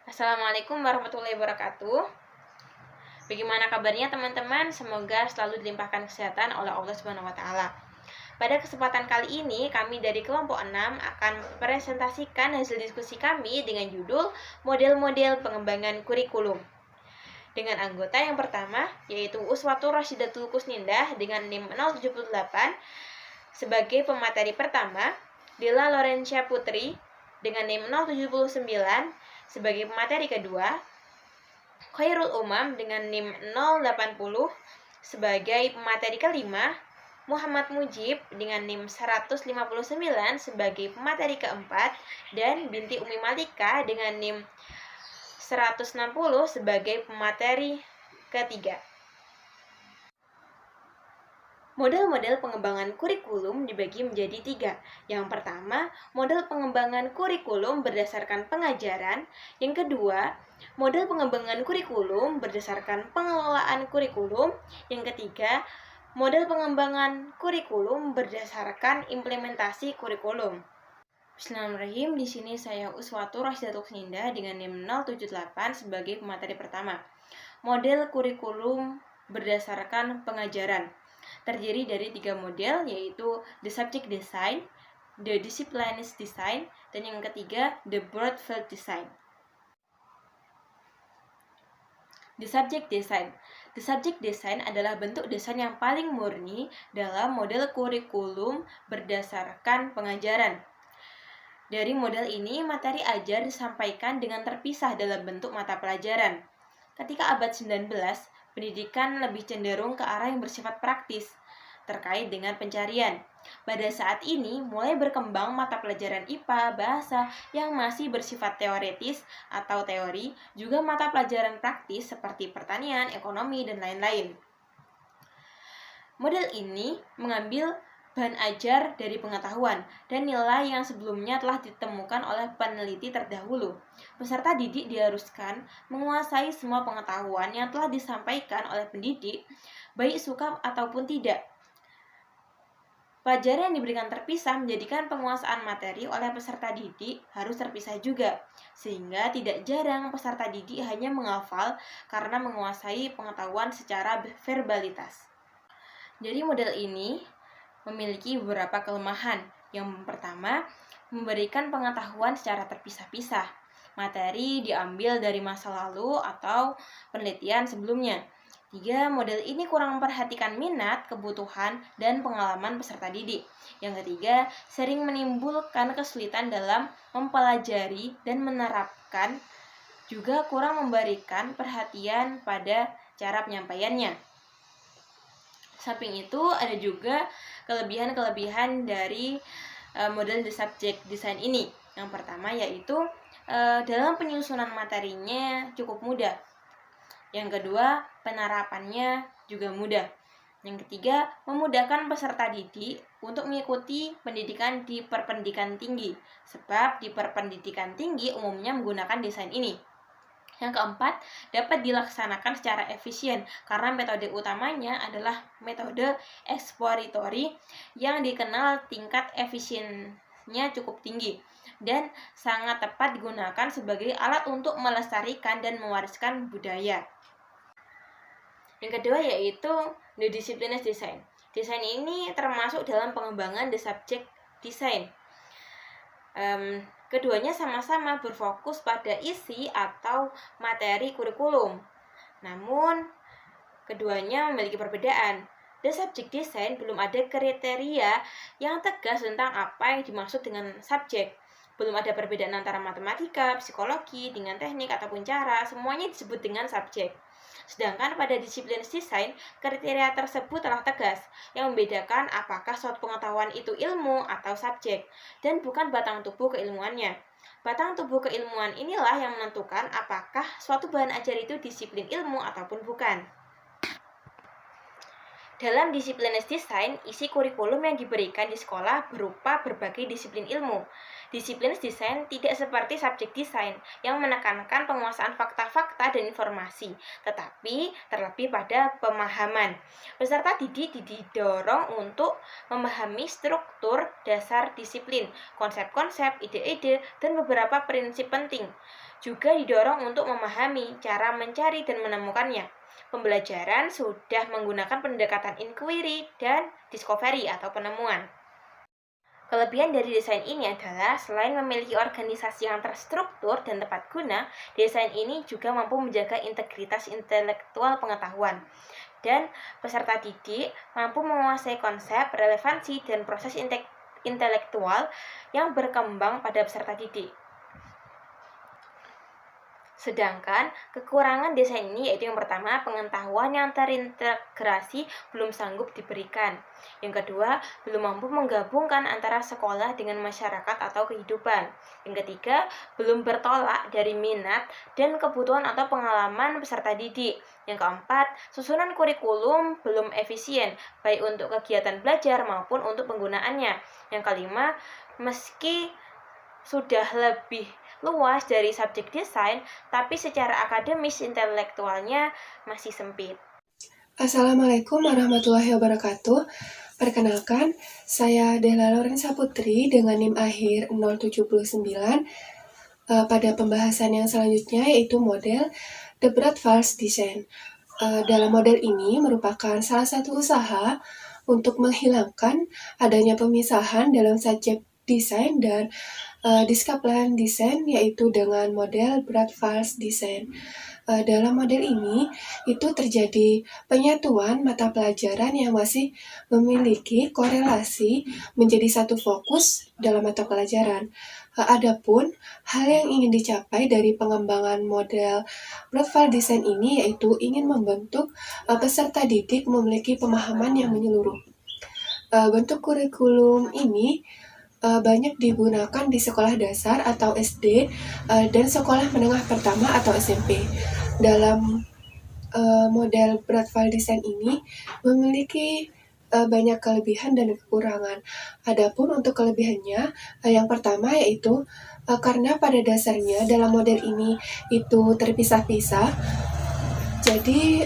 Assalamualaikum warahmatullahi wabarakatuh. Bagaimana kabarnya teman-teman? Semoga selalu dilimpahkan kesehatan oleh Allah Subhanahu wa taala. Pada kesempatan kali ini, kami dari kelompok 6 akan presentasikan hasil diskusi kami dengan judul Model-model pengembangan kurikulum. Dengan anggota yang pertama, yaitu Uswatur Rasyidatul Kusnindah dengan NIM 078 sebagai pemateri pertama, Della Lorencia Putri dengan NIM 079 sebagai pemateri kedua, Khairul Umam dengan NIM 080 sebagai pemateri kelima, Muhammad Mujib dengan NIM 159 sebagai pemateri keempat, dan Binti Umi Malika dengan NIM 160 sebagai pemateri ketiga. Model-model pengembangan kurikulum dibagi menjadi 3. Yang pertama, model pengembangan kurikulum berdasarkan pengajaran. Yang kedua, model pengembangan kurikulum berdasarkan pengelolaan kurikulum. Yang ketiga, model pengembangan kurikulum berdasarkan implementasi kurikulum. Bismillahirrahmanirrahim. Di sini saya Uswatur Rasyidatul Kusnindah dengan NIM 078 sebagai pemateri pertama. Model kurikulum berdasarkan pengajaran terdiri dari 3 model, yaitu the subject design, the disciplines design, dan yang ketiga the broad field design. The subject design. The subject design adalah bentuk desain yang paling murni dalam model kurikulum berdasarkan pengajaran. Dari model ini, materi ajar disampaikan dengan terpisah dalam bentuk mata pelajaran. Ketika abad 19, pendidikan lebih cenderung ke arah yang bersifat praktis terkait dengan pencarian. Pada saat ini, mulai berkembang mata pelajaran IPA, bahasa yang masih bersifat teoretis atau teori, juga mata pelajaran praktis seperti pertanian, ekonomi, dan lain-lain. Model ini mengambil bahan ajar dari pengetahuan dan nilai yang sebelumnya telah ditemukan oleh peneliti terdahulu. Peserta didik diharuskan menguasai semua pengetahuan yang telah disampaikan oleh pendidik, baik suka ataupun tidak. Pelajaran yang diberikan terpisah menjadikan penguasaan materi oleh peserta didik harus terpisah juga, sehingga tidak jarang peserta didik hanya menghafal karena menguasai pengetahuan secara verbalitas. Jadi model ini memiliki beberapa kelemahan. Yang pertama, memberikan pengetahuan secara terpisah-pisah. Materi diambil dari masa lalu atau penelitian sebelumnya. 3. Model ini kurang memperhatikan minat, kebutuhan, dan pengalaman peserta didik. Yang ketiga, sering menimbulkan kesulitan dalam mempelajari dan menerapkan, juga kurang memberikan perhatian pada cara penyampaiannya. Samping itu, ada juga kelebihan-kelebihan dari model the subject design ini. Yang pertama yaitu dalam penyusunan materinya cukup mudah. Yang kedua, penerapannya juga mudah. Yang ketiga, memudahkan peserta didik untuk mengikuti pendidikan di perpendidikan tinggi, sebab di perpendidikan tinggi umumnya menggunakan desain ini. Yang keempat, dapat dilaksanakan secara efisien karena metode utamanya adalah metode exploratory yang dikenal tingkat efisiennya cukup tinggi dan sangat tepat digunakan sebagai alat untuk melestarikan dan mewariskan budaya. Yang kedua yaitu the disciplines design. Desain ini termasuk dalam pengembangan the subject design. Keduanya sama-sama berfokus pada isi atau materi kurikulum. Namun, keduanya memiliki perbedaan. The subject design belum ada kriteria yang tegas tentang apa yang dimaksud dengan subjek. Belum ada perbedaan antara matematika, psikologi, dengan teknik ataupun cara, semuanya disebut dengan subjek. Sedangkan pada disiplin desain, kriteria tersebut telah tegas, yang membedakan apakah suatu pengetahuan itu ilmu atau subjek, dan bukan batang tubuh keilmuannya. Batang tubuh keilmuan inilah yang menentukan apakah suatu bahan ajar itu disiplin ilmu ataupun bukan. Dalam disiplinis desain, isi kurikulum yang diberikan di sekolah berupa berbagai disiplin ilmu. Disiplinis desain tidak seperti subjek desain yang menekankan penguasaan fakta-fakta dan informasi, tetapi terlebih pada pemahaman. Peserta didik didorong untuk memahami struktur dasar disiplin, konsep-konsep, ide-ide, dan beberapa prinsip penting. Juga didorong untuk memahami cara mencari dan menemukannya. Pembelajaran sudah menggunakan pendekatan inquiry dan discovery atau penemuan. Kelebihan dari desain ini adalah selain memiliki organisasi yang terstruktur dan tepat guna, desain ini juga mampu menjaga integritas intelektual pengetahuan. Dan peserta didik mampu menguasai konsep, relevansi, dan proses intelektual yang berkembang pada peserta didik. Sedangkan kekurangan desain ini yaitu yang pertama, pengetahuan yang terintegrasi belum sanggup diberikan. Yang kedua, belum mampu menggabungkan antara sekolah dengan masyarakat atau kehidupan. Yang ketiga, belum bertolak dari minat dan kebutuhan atau pengalaman peserta didik. Yang keempat, susunan kurikulum belum efisien, baik untuk kegiatan belajar maupun untuk penggunaannya. Yang kelima, meski sudah lebih luas dari subjek desain, tapi secara akademis intelektualnya masih sempit. Assalamualaikum warahmatullahi wabarakatuh. Perkenalkan, saya Della Lorenza Putri dengan NIM akhir 079 pada pembahasan yang selanjutnya yaitu model The Bradfast Design. Dalam model ini merupakan salah satu usaha untuk menghilangkan adanya pemisahan dalam subjek desain dan disiplin desain yaitu dengan model Bradfast Design. Dalam model ini, itu terjadi penyatuan mata pelajaran yang masih memiliki korelasi menjadi satu fokus dalam mata pelajaran. Adapun hal yang ingin dicapai dari pengembangan model profile design ini yaitu ingin membentuk peserta didik memiliki pemahaman yang menyeluruh. Bentuk kurikulum ini banyak digunakan di sekolah dasar atau SD dan sekolah menengah pertama atau SMP. Dalam model Bradfall Design ini memiliki banyak kelebihan dan kekurangan. Adapun untuk kelebihannya, yang pertama yaitu karena pada dasarnya dalam model ini itu terpisah-pisah, jadi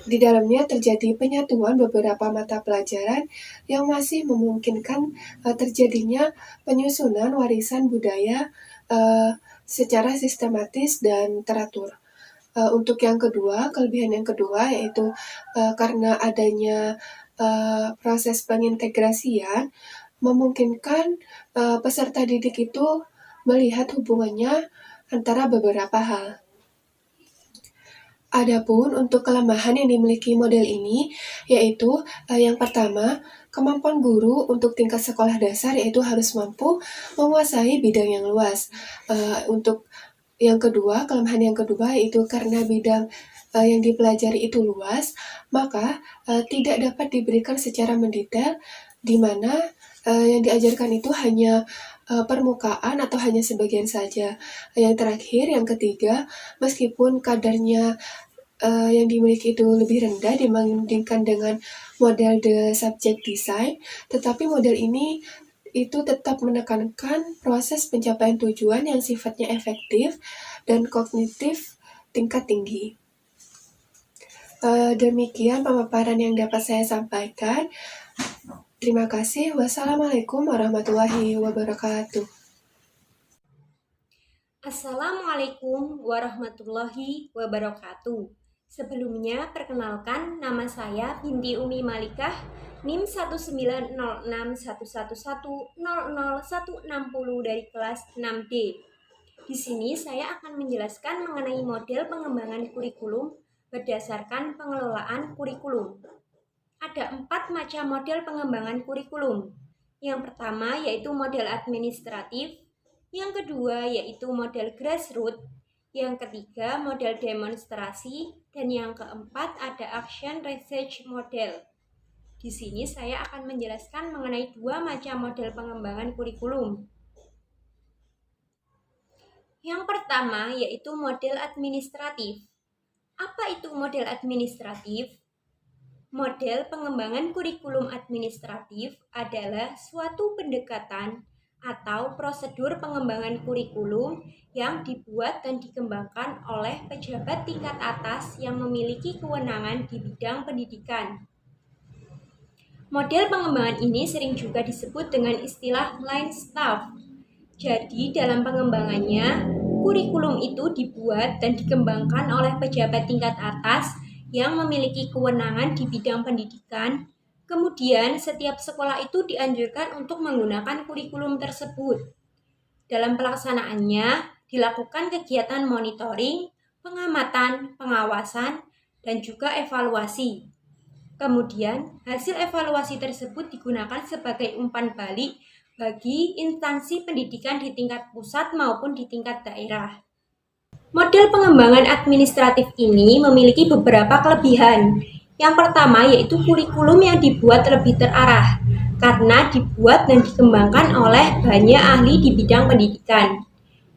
di dalamnya terjadi penyatuan beberapa mata pelajaran yang masih memungkinkan terjadinya penyusunan warisan budaya secara sistematis dan teratur. Untuk yang kedua, kelebihan yang kedua yaitu karena adanya proses pengintegrasian memungkinkan peserta didik itu melihat hubungannya antara beberapa hal. Adapun untuk kelemahan yang dimiliki model ini, yaitu yang pertama, kemampuan guru untuk tingkat sekolah dasar yaitu harus mampu menguasai bidang yang luas. Untuk yang kedua, kelemahan yang kedua yaitu karena bidang yang dipelajari itu luas, maka tidak dapat diberikan secara mendetail, di mana yang diajarkan itu hanya permukaan atau hanya sebagian saja. Yang terakhir, yang ketiga, meskipun kadarnya yang dimiliki itu lebih rendah dibandingkan dengan model The Subject Design, tetapi model ini itu tetap menekankan proses pencapaian tujuan yang sifatnya efektif dan kognitif tingkat tinggi. Demikian pemaparan yang dapat saya sampaikan. Terima kasih. Wassalamualaikum warahmatullahi wabarakatuh. Assalamualaikum warahmatullahi wabarakatuh. Sebelumnya, perkenalkan nama saya Binti Umi Malikah, NIM 1906111000160 dari kelas 6D. Di sini saya akan menjelaskan mengenai model pengembangan kurikulum berdasarkan pengelolaan kurikulum. Ada 4 macam model pengembangan kurikulum. Yang pertama yaitu model administratif, yang kedua yaitu model grassroots, yang ketiga model demonstrasi, dan yang keempat ada action research model. Di sini saya akan menjelaskan mengenai 2 macam model pengembangan kurikulum. Yang pertama yaitu model administratif. Apa itu model administratif? Model pengembangan kurikulum administratif adalah suatu pendekatan atau prosedur pengembangan kurikulum yang dibuat dan dikembangkan oleh pejabat tingkat atas yang memiliki kewenangan di bidang pendidikan. Model pengembangan ini sering juga disebut dengan istilah line staff. Jadi, dalam pengembangannya, kurikulum itu dibuat dan dikembangkan oleh pejabat tingkat atas yang memiliki kewenangan di bidang pendidikan. Kemudian, setiap sekolah itu dianjurkan untuk menggunakan kurikulum tersebut. Dalam pelaksanaannya, dilakukan kegiatan monitoring, pengamatan, pengawasan, dan juga evaluasi. Kemudian, hasil evaluasi tersebut digunakan sebagai umpan balik bagi instansi pendidikan di tingkat pusat maupun di tingkat daerah. Model pengembangan administratif ini memiliki beberapa kelebihan. Yang pertama yaitu kurikulum yang dibuat lebih terarah, karena dibuat dan dikembangkan oleh banyak ahli di bidang pendidikan.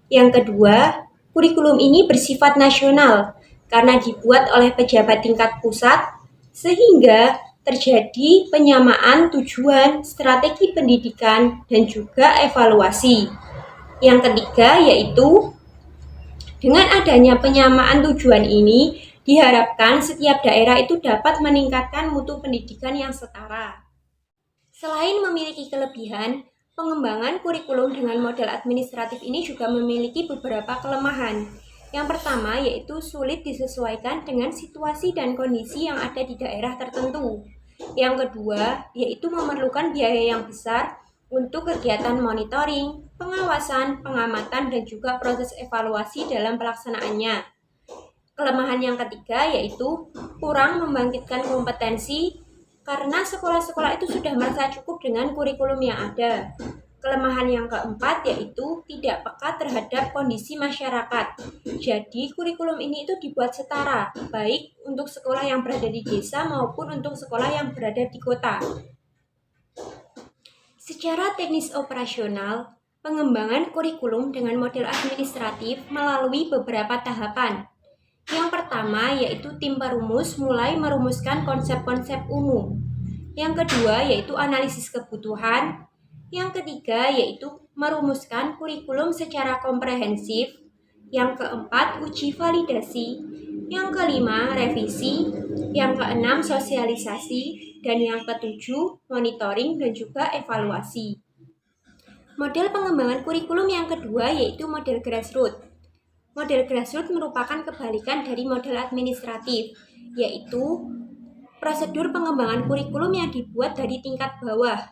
Yang kedua, kurikulum ini bersifat nasional, karena dibuat oleh pejabat tingkat pusat, sehingga terjadi penyamaan tujuan, strategi pendidikan, dan juga evaluasi. Yang ketiga yaitu dengan adanya penyamaan tujuan ini, diharapkan setiap daerah itu dapat meningkatkan mutu pendidikan yang setara. Selain memiliki kelebihan, pengembangan kurikulum dengan model administratif ini juga memiliki beberapa kelemahan. Yang pertama yaitu sulit disesuaikan dengan situasi dan kondisi yang ada di daerah tertentu. Yang kedua yaitu memerlukan biaya yang besar untuk kegiatan monitoring, pengawasan, pengamatan, dan juga proses evaluasi dalam pelaksanaannya. Kelemahan yang ketiga yaitu kurang membangkitkan kompetensi karena sekolah-sekolah itu sudah merasa cukup dengan kurikulum yang ada. Kelemahan yang keempat yaitu tidak peka terhadap kondisi masyarakat. Jadi kurikulum ini itu dibuat setara, baik untuk sekolah yang berada di desa maupun untuk sekolah yang berada di kota. Secara teknis operasional, pengembangan kurikulum dengan model administratif melalui beberapa tahapan. Yang pertama yaitu tim perumus mulai merumuskan konsep-konsep umum. Yang kedua yaitu analisis kebutuhan. Yang ketiga yaitu merumuskan kurikulum secara komprehensif. Yang keempat uji validasi. Yang kelima revisi. Yang keenam sosialisasi. Dan yang ketujuh monitoring dan juga evaluasi. Model pengembangan kurikulum yang kedua yaitu model grassroots. Model grassroots merupakan kebalikan dari model administratif, yaitu prosedur pengembangan kurikulum yang dibuat dari tingkat bawah.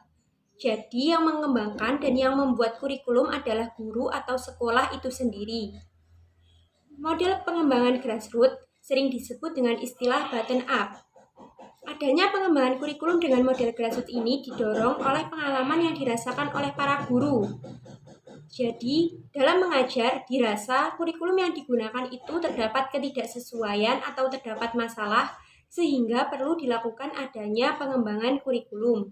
Jadi yang mengembangkan dan yang membuat kurikulum adalah guru atau sekolah itu sendiri. Model pengembangan grassroots sering disebut dengan istilah bottom up. Adanya pengembangan kurikulum dengan model grassroots ini didorong oleh pengalaman yang dirasakan oleh para guru. Jadi, dalam mengajar, dirasa kurikulum yang digunakan itu terdapat ketidaksesuaian atau terdapat masalah, sehingga perlu dilakukan adanya pengembangan kurikulum.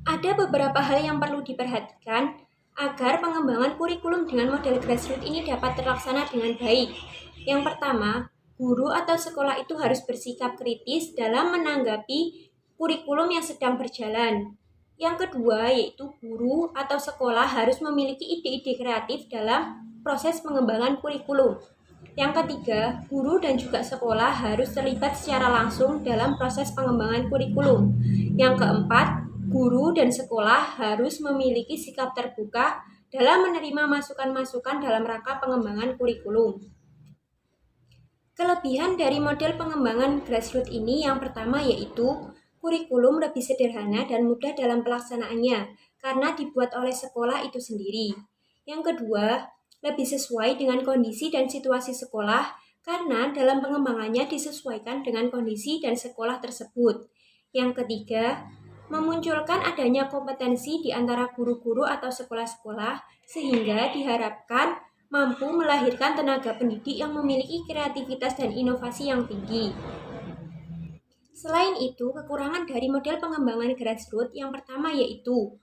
Ada beberapa hal yang perlu diperhatikan agar pengembangan kurikulum dengan model grassroots ini dapat terlaksana dengan baik. Yang pertama, guru atau sekolah itu harus bersikap kritis dalam menanggapi kurikulum yang sedang berjalan. Yang kedua yaitu guru atau sekolah harus memiliki ide-ide kreatif dalam proses pengembangan kurikulum. Yang ketiga, guru dan juga sekolah harus terlibat secara langsung dalam proses pengembangan kurikulum. Yang keempat, guru dan sekolah harus memiliki sikap terbuka dalam menerima masukan-masukan dalam rangka pengembangan kurikulum. Kelebihan dari model pengembangan grassroots ini yang pertama yaitu kurikulum lebih sederhana dan mudah dalam pelaksanaannya karena dibuat oleh sekolah itu sendiri. Yang kedua, lebih sesuai dengan kondisi dan situasi sekolah karena dalam pengembangannya disesuaikan dengan kondisi dan sekolah tersebut. Yang ketiga, memunculkan adanya kompetensi di antara guru-guru atau sekolah-sekolah sehingga diharapkan mampu melahirkan tenaga pendidik yang memiliki kreativitas dan inovasi yang tinggi. Selain itu, kekurangan dari model pengembangan grassroots yang pertama yaitu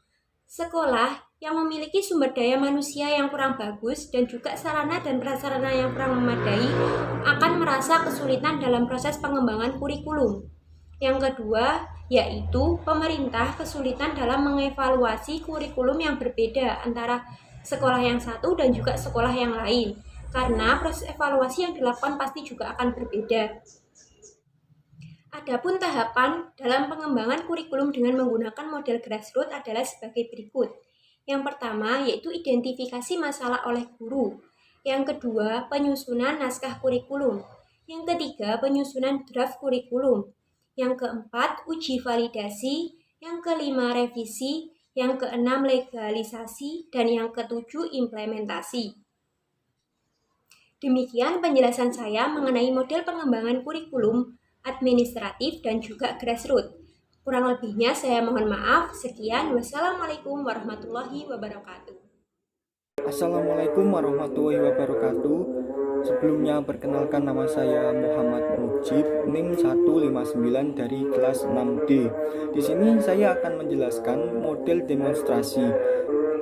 sekolah yang memiliki sumber daya manusia yang kurang bagus dan juga sarana dan prasarana yang kurang memadai akan merasa kesulitan dalam proses pengembangan kurikulum. Yang kedua, yaitu pemerintah kesulitan dalam mengevaluasi kurikulum yang berbeda antara sekolah yang satu dan juga sekolah yang lain, karena proses evaluasi yang dilakukan pasti juga akan berbeda. Adapun tahapan dalam pengembangan kurikulum dengan menggunakan model grassroots adalah sebagai berikut. Yang pertama yaitu identifikasi masalah oleh guru. Yang kedua, penyusunan naskah kurikulum. Yang ketiga, penyusunan draft kurikulum. Yang keempat, uji validasi. Yang kelima, revisi. Yang keenam, legalisasi. Dan yang ketujuh, implementasi. Demikian penjelasan saya mengenai model pengembangan kurikulum administratif dan juga grassroots. Kurang lebihnya saya mohon maaf. Sekian, wassalamualaikum warahmatullahi wabarakatuh. Assalamualaikum warahmatullahi wabarakatuh. Sebelumnya perkenalkan, nama saya Muhammad Mujib, NIM 159 dari kelas 6D. Di sini saya akan menjelaskan model demonstrasi.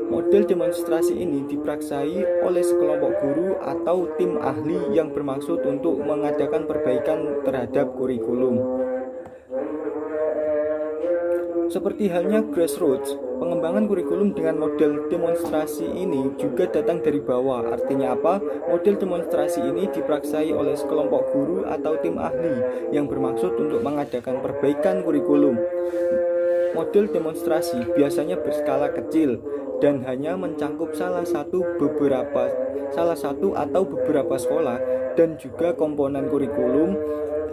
Model demonstrasi ini dipraksai oleh sekelompok guru atau tim ahli yang bermaksud untuk mengadakan perbaikan terhadap kurikulum. Seperti halnya grassroots, pengembangan kurikulum dengan model demonstrasi ini juga datang dari bawah. Artinya apa? Model demonstrasi ini dipraksai oleh sekelompok guru atau tim ahli yang bermaksud untuk mengadakan perbaikan kurikulum. Model demonstrasi biasanya berskala kecil dan hanya mencangkup salah satu atau beberapa sekolah dan juga komponen kurikulum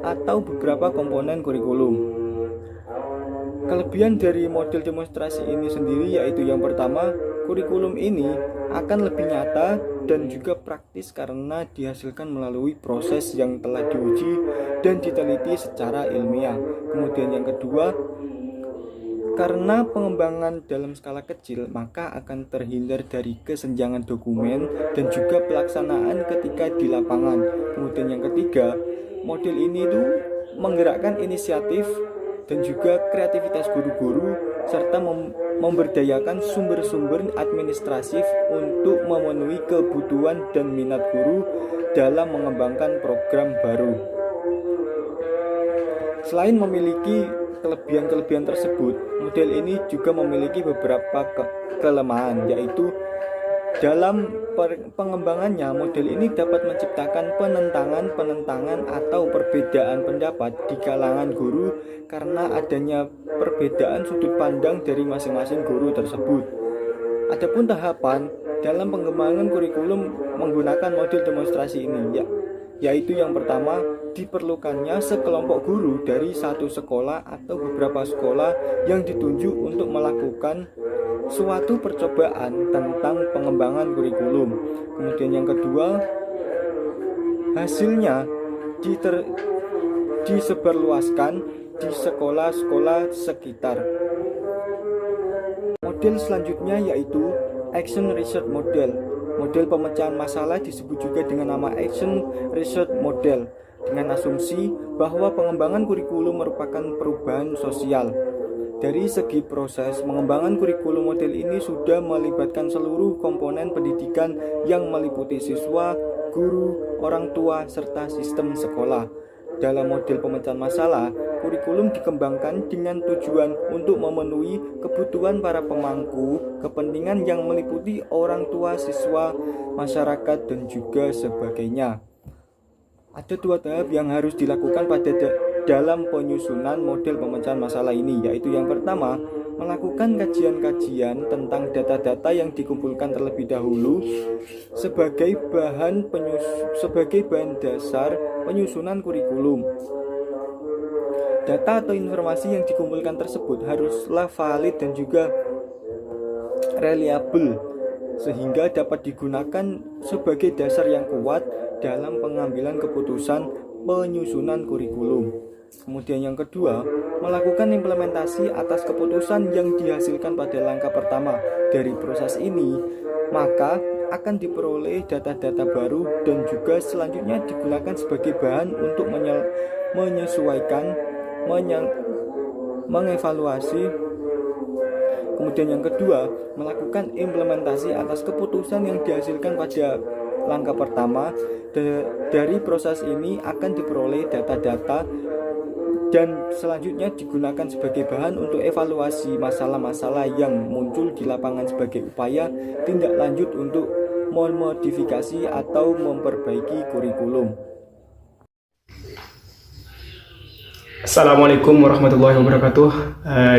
atau beberapa komponen kurikulum. Kelebihan dari model demonstrasi ini sendiri yaitu yang pertama, kurikulum ini akan lebih nyata dan juga praktis karena dihasilkan melalui proses yang telah diuji dan diteliti secara ilmiah. Kemudian yang kedua, karena pengembangan dalam skala kecil, maka akan terhindar dari kesenjangan dokumen dan juga pelaksanaan ketika di lapangan. Kemudian yang ketiga, model ini tuh menggerakkan inisiatif dan juga kreativitas guru-guru serta memberdayakan sumber-sumber administratif untuk memenuhi kebutuhan dan minat guru dalam mengembangkan program baru. Selain memiliki kelebihan-kelebihan tersebut, model ini juga memiliki beberapa kelemahan, yaitu dalam pengembangannya, model ini dapat menciptakan penentangan atau perbedaan pendapat di kalangan guru karena adanya perbedaan sudut pandang dari masing-masing guru tersebut. Adapun tahapan dalam pengembangan kurikulum menggunakan model demonstrasi ini, yaitu yang pertama, diperlukannya sekelompok guru dari satu sekolah atau beberapa sekolah yang ditunjuk untuk melakukan suatu percobaan tentang pengembangan kurikulum. Kemudian yang kedua, hasilnya disebarluaskan di sekolah-sekolah sekitar. Model selanjutnya yaitu Action Research Model. Model pemecahan masalah disebut juga dengan nama Action Research Model, dengan asumsi bahwa pengembangan kurikulum merupakan perubahan sosial. Dari segi proses, pengembangan kurikulum model ini sudah melibatkan seluruh komponen pendidikan yang meliputi siswa, guru, orang tua, serta sistem sekolah. Dalam model pemecahan masalah, kurikulum dikembangkan dengan tujuan untuk memenuhi kebutuhan para pemangku kepentingan yang meliputi orang tua, siswa, masyarakat, dan juga sebagainya. Ada dua tahap yang harus dilakukan dalam penyusunan model pemecahan masalah ini, yaitu yang pertama, melakukan kajian-kajian tentang data-data yang dikumpulkan terlebih dahulu sebagai bahan dasar penyusunan kurikulum. Data atau informasi yang dikumpulkan tersebut haruslah valid dan juga reliable sehingga dapat digunakan sebagai dasar yang kuat dalam pengambilan keputusan penyusunan kurikulum. Kemudian yang kedua, melakukan implementasi atas keputusan yang dihasilkan pada langkah pertama dari proses ini, maka akan diperoleh data-data baru dan juga selanjutnya digunakan sebagai bahan untuk menyesuaikan, mengevaluasi. Kemudian yang kedua, melakukan implementasi atas keputusan yang dihasilkan pada langkah pertama. Dari proses ini akan diperoleh data-data dan selanjutnya digunakan sebagai bahan untuk evaluasi masalah-masalah yang muncul di lapangan sebagai upaya tindak lanjut untuk memodifikasi atau memperbaiki kurikulum. Assalamualaikum warahmatullahi wabarakatuh.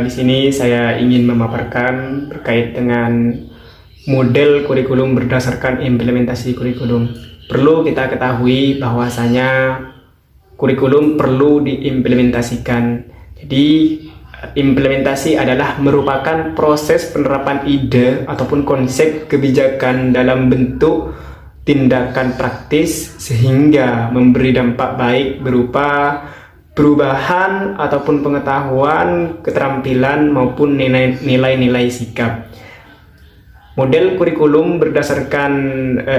Di sini saya ingin memaparkan terkait dengan model kurikulum berdasarkan implementasi kurikulum. Perlu kita ketahui bahwasanya kurikulum perlu diimplementasikan. Jadi implementasi adalah merupakan proses penerapan ide ataupun konsep kebijakan dalam bentuk tindakan praktis sehingga memberi dampak baik berupa perubahan ataupun pengetahuan, keterampilan maupun nilai-nilai sikap. Model kurikulum berdasarkan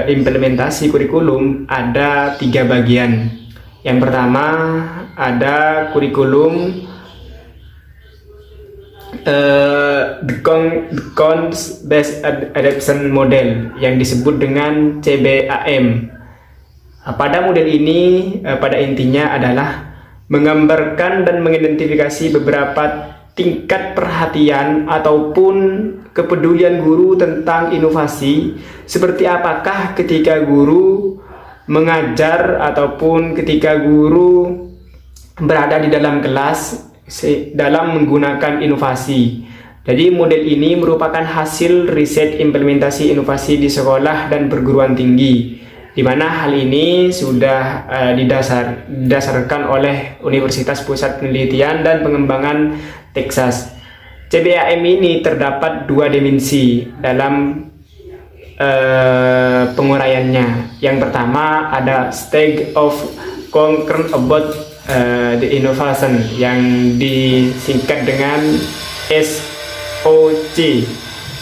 implementasi kurikulum ada 3 bagian. Yang pertama ada kurikulum the Context Based Adaptation Model yang disebut dengan CBAM. Pada model ini pada intinya adalah menggambarkan dan mengidentifikasi beberapa tingkat perhatian ataupun kepedulian guru tentang inovasi, seperti apakah ketika guru mengajar ataupun ketika guru berada di dalam kelas dalam menggunakan inovasi. Jadi model ini merupakan hasil riset implementasi inovasi di sekolah dan perguruan tinggi, di mana hal ini sudah didasarkan oleh Universitas Pusat Penelitian dan Pengembangan Texas. CBAM ini terdapat 2 dimensi dalam penguraiannya. Yang pertama ada stage of concern about the innovation yang disingkat dengan SOC,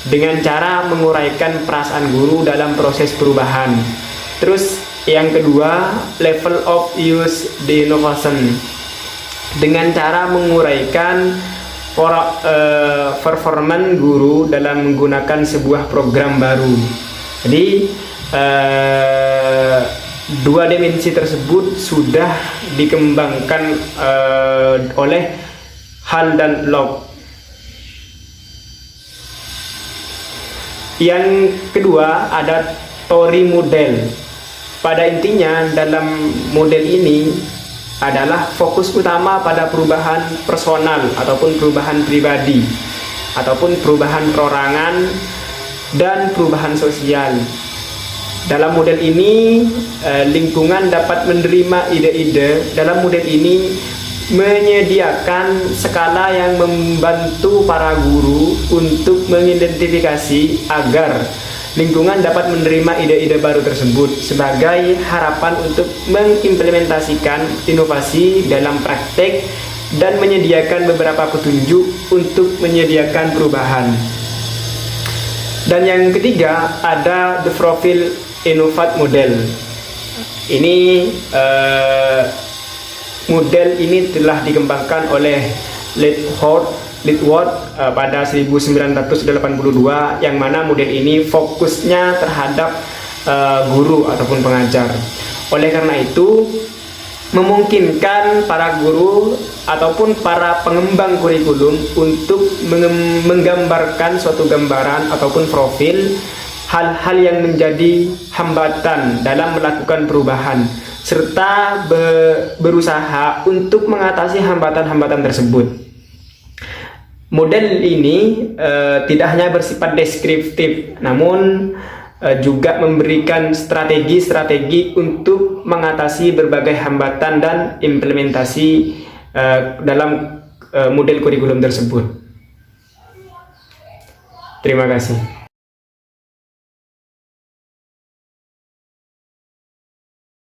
dengan cara menguraikan perasaan guru dalam proses perubahan. Terus yang kedua, level of use the innovation, dengan cara menguraikan performan guru dalam menggunakan sebuah program baru. Jadi 2 dimensi tersebut sudah dikembangkan oleh Hall dan Locke. Yang kedua ada Tori model. Pada intinya dalam model ini adalah fokus utama pada perubahan personal ataupun perubahan pribadi ataupun perubahan perorangan dan perubahan sosial. Dalam model ini lingkungan dapat menerima ide-ide. Dalam model ini menyediakan skala yang membantu para guru untuk mengidentifikasi agar lingkungan dapat menerima ide-ide baru tersebut sebagai harapan untuk mengimplementasikan inovasi dalam praktek dan menyediakan beberapa petunjuk untuk menyediakan perubahan. Dan yang ketiga ada the profile innovate model. Ini model ini telah dikembangkan oleh Lidworth pada 1982, yang mana model ini fokusnya terhadap guru ataupun pengajar. Oleh karena itu memungkinkan para guru ataupun para pengembang kurikulum untuk menggambarkan suatu gambaran ataupun profil hal-hal yang menjadi hambatan dalam melakukan perubahan serta berusaha untuk mengatasi hambatan-hambatan tersebut. Model ini tidak hanya bersifat deskriptif, namun juga memberikan strategi-strategi untuk mengatasi berbagai hambatan dan implementasi dalam model kurikulum tersebut. Terima kasih.